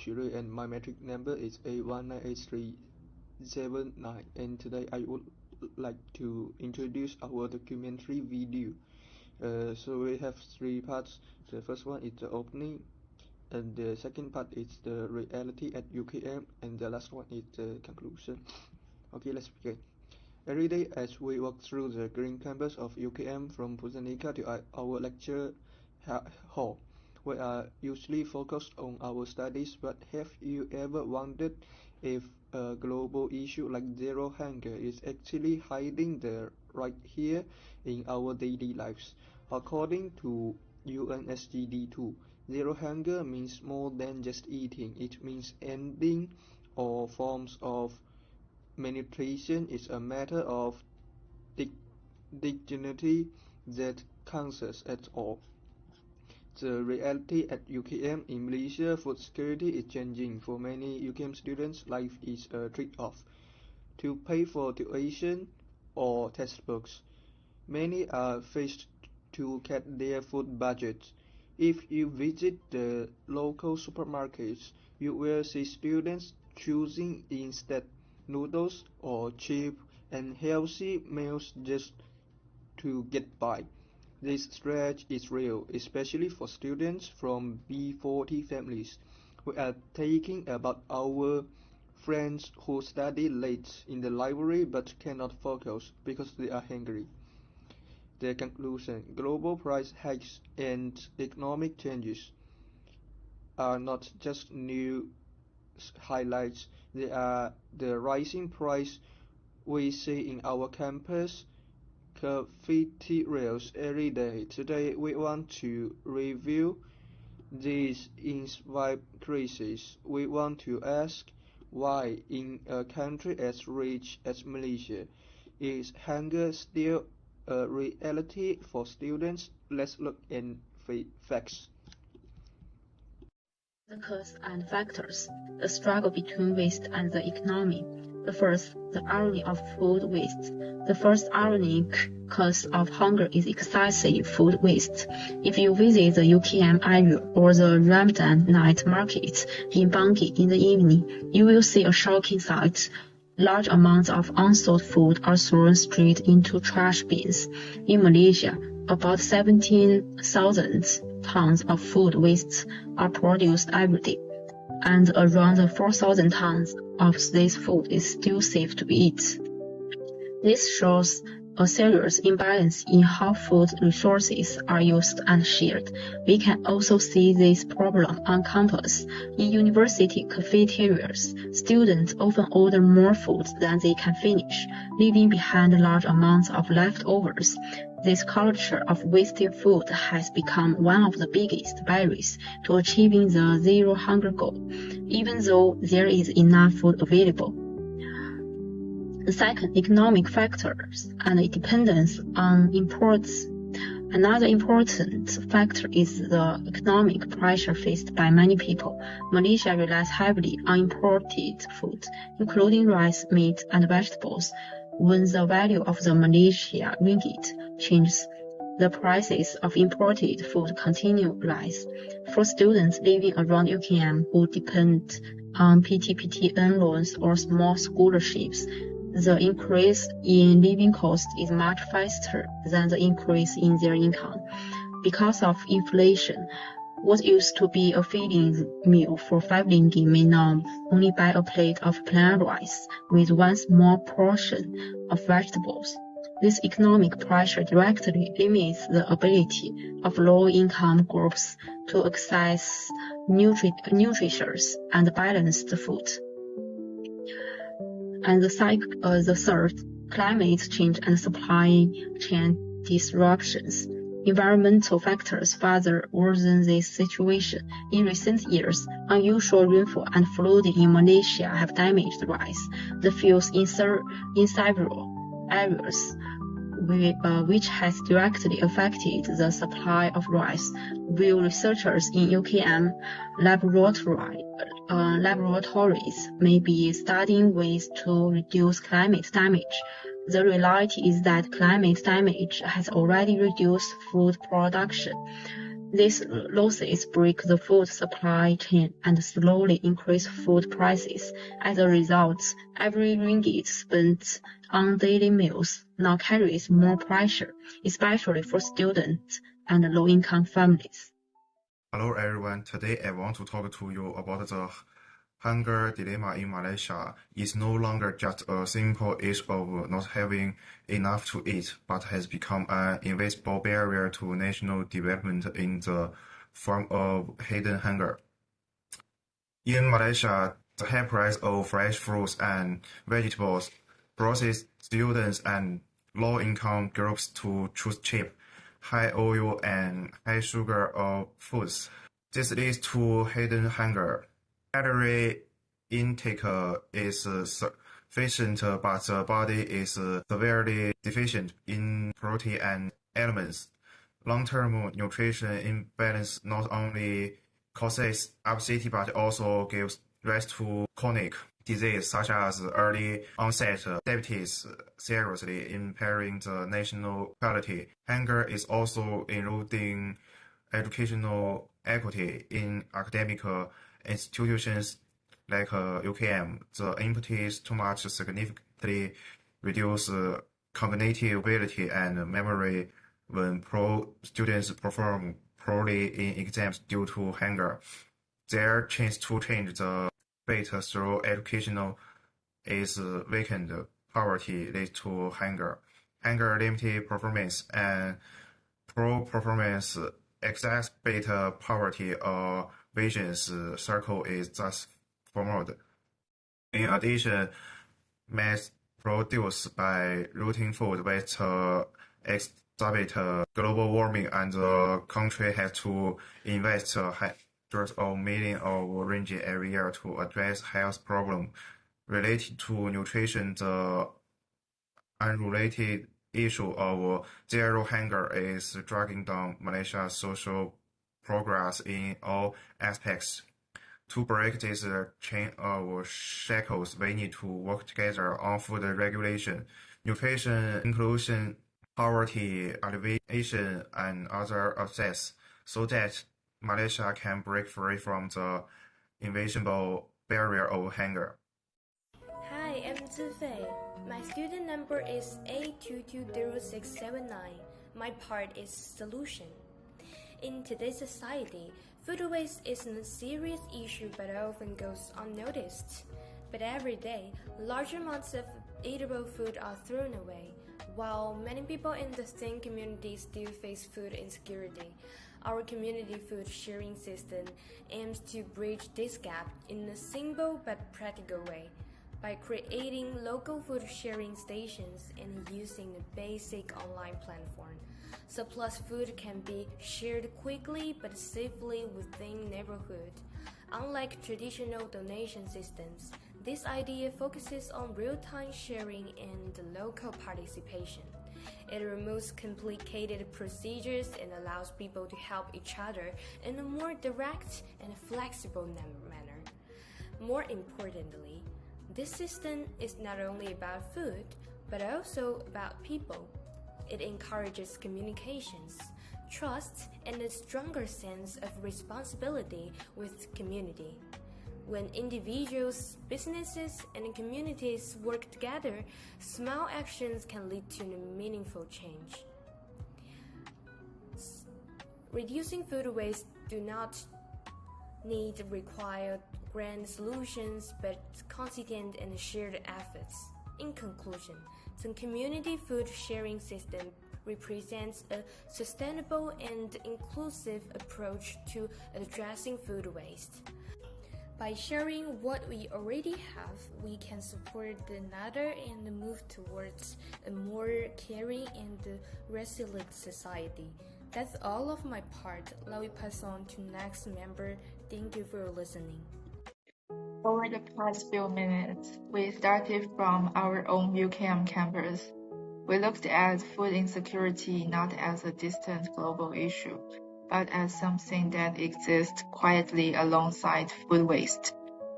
Chile, and my metric number is A1983779. And today I would like to introduce our documentary video. So we have three parts. The first one is the opening, and the second part is the reality at UKM, and the last one is the conclusion. Okay, let's begin. Every day as we walk through the green campus of UKM from Pusanika to our lecture hall, we are usually focused on our studies, but have you ever wondered if a global issue like zero hunger is actually hiding there right here in our daily lives? According to UNSGD2, zero hunger means more than just eating. It means ending all forms of malnutrition. Is a matter of dignity that counts at all. The reality at UKM in Malaysia, food security is changing. For many UKM students, life is a trade-off. To pay for tuition or textbooks, many are faced to cut their food budgets. If you visit the local supermarkets, you will see students choosing instead noodles or cheap and healthy meals just to get by. This stretch is real, especially for students from B40 families. We are thinking about our friends who study late in the library but cannot focus because they are hungry. The conclusion: global price hikes and economic changes are not just new highlights, they are the rising price we see in our campus cafeterias every day. Today we want to review these inspired crises. We want to ask why, in a country as rich as Malaysia, is hunger still a reality for students? Let's look at facts. The causes and factors, the struggle between waste and the economy. The first, the irony of food waste. The first ironic cause of hunger is excessive food waste. If you visit the UKM area or the Ramadan night market in Bangkok in the evening, you will see a shocking sight. Large amounts of unsold food are thrown straight into trash bins. In Malaysia, about 17,000 tons of food waste are produced every day, and around 4,000 tons of this food is still safe to eat. This shows a serious imbalance in how food resources are used and shared. We can also see this problem on campus. In university cafeterias, students often order more food than they can finish, leaving behind large amounts of leftovers. This culture of wasting food has become one of the biggest barriers to achieving the zero hunger goal, even though there is enough food available. The second, economic factors and dependence on imports. Another important factor is the economic pressure faced by many people. Malaysia relies heavily on imported food, including rice, meat, and vegetables. When the value of the Malaysia ringgit changes, the prices of imported food continue to rise. For students living around UKM who depend on PTPTN loans or small scholarships, the increase in living cost is much faster than the increase in their income. Because of inflation, what used to be a feeding meal for 5 ringgit may now only buy a plate of plain rice with one small portion of vegetables. This economic pressure directly limits the ability of low-income groups to access nutritious and balanced food. And the third, climate change and supply chain disruptions. Environmental factors further worsen this situation. In recent years, unusual rainfall and flooding in Malaysia have damaged rice. The fields in several areas, which has directly affected the supply of rice. While researchers in UKM laboratories may be studying ways to reduce climate damage, the reality is that climate damage has already reduced food production. These losses break the food supply chain and slowly increase food prices. As a result, every ringgit spent on daily meals now carries more pressure, especially for students and low-income families. Hello everyone, today I want to talk to you about the hunger dilemma in Malaysia. It's no longer just a simple issue of not having enough to eat, but has become an invisible barrier to national development in the form of hidden hunger. In Malaysia, the high price of fresh fruits and vegetables forces students and low-income groups to choose cheap, high oil and high sugar foods. This leads to hidden hunger. Calorie intake is sufficient, but the body is severely deficient in protein and elements. Long-term nutrition imbalance not only causes obesity but also gives rise to chronic disease such as early onset diabetes, seriously impairing the national quality. Hunger is also eroding educational equity in academic institutions like UKM. The impetus too much significantly reduce cognitive ability and memory when students perform poorly in exams due to hunger. Their chance to change the fate through education is weakened. Poverty leads to hunger. Hunger limits performance, and poor performance exacerbate poverty. A vicious circle is thus formed. In addition, mass produced by routine food waste exacerbate global warming, and the country has to invest hundreds of millions of ringgit every year to address health problems related to nutrition. The unrelated issue of zero hunger is dragging down Malaysia's social progress in all aspects. To break this chain of shackles, we need to work together on food regulation, nutrition inclusion, poverty alleviation, and other aspects, so that Malaysia can break free from the invisible barrier of hunger. Hi, I'm Zifei. My student number is A220679. My part is solution. In today's society, food waste isn't a serious issue but often goes unnoticed. But every day, large amounts of eatable food are thrown away. While many people in the same community still face food insecurity, our community food sharing system aims to bridge this gap in a simple but practical way. By creating local food sharing stations and using a basic online platform, surplus food can be shared quickly but safely within neighborhood. Unlike traditional donation systems, this idea focuses on real-time sharing and local participation. It removes complicated procedures and allows people to help each other in a more direct and flexible manner. More importantly, this system is not only about food, but also about people. It encourages communications, trust, and a stronger sense of responsibility with community. When individuals, businesses, and communities work together, small actions can lead to meaningful change. Reducing food waste do not need require grand solutions, but consistent and shared efforts. In conclusion, the community food sharing system represents a sustainable and inclusive approach to addressing food waste. By sharing what we already have, we can support another and move towards a more caring and resilient society. That's all of my part. Now we pass on to next member. Thank you for listening. Over the past few minutes, we started from our own UKM campus. We looked at food insecurity not as a distant global issue, but as something that exists quietly alongside food waste,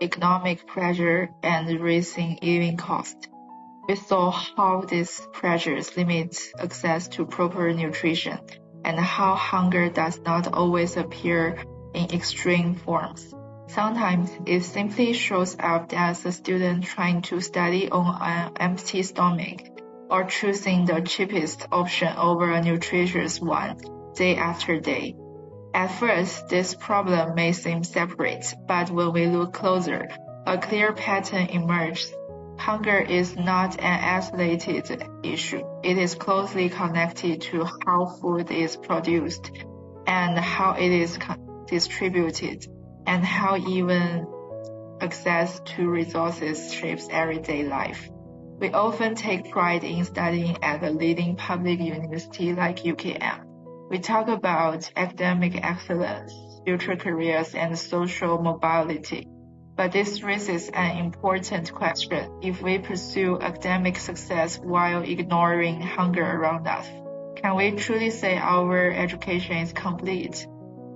economic pressure, and rising living costs. We saw how these pressures limit access to proper nutrition, and how hunger does not always appear in extreme forms. Sometimes it simply shows up as a student trying to study on an empty stomach, or choosing the cheapest option over a nutritious one day after day. At first, this problem may seem separate, but when we look closer, a clear pattern emerges. Hunger is not an isolated issue. It is closely connected to how food is produced and how it is distributed, and how even access to resources shapes everyday life. We often take pride in studying at a leading public university like UKM. We talk about academic excellence, future careers, and social mobility. But this raises an important question. If we pursue academic success while ignoring hunger around us, can we truly say our education is complete?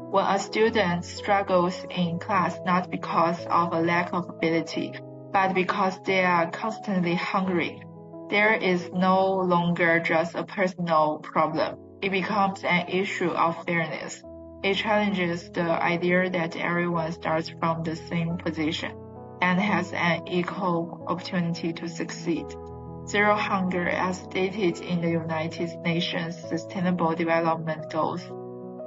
When a student struggles in class not because of a lack of ability, but because they are constantly hungry, there is no longer just a personal problem. It becomes an issue of fairness. It challenges the idea that everyone starts from the same position and has an equal opportunity to succeed. Zero hunger, as stated in the United Nations Sustainable Development Goals,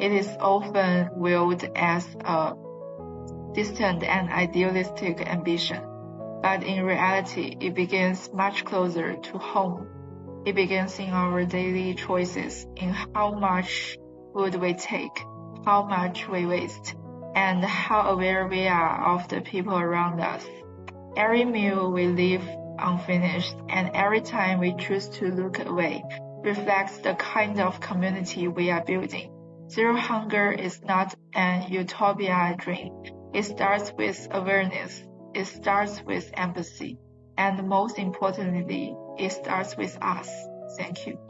it is often viewed as a distant and idealistic ambition, but in reality, it begins much closer to home. It begins in our daily choices, in how much food we take, how much we waste, and how aware we are of the people around us. Every meal we leave unfinished, and every time we choose to look away, reflects the kind of community we are building. Zero hunger is not an utopia dream. It starts with awareness. It starts with empathy. And most importantly, it starts with us. Thank you.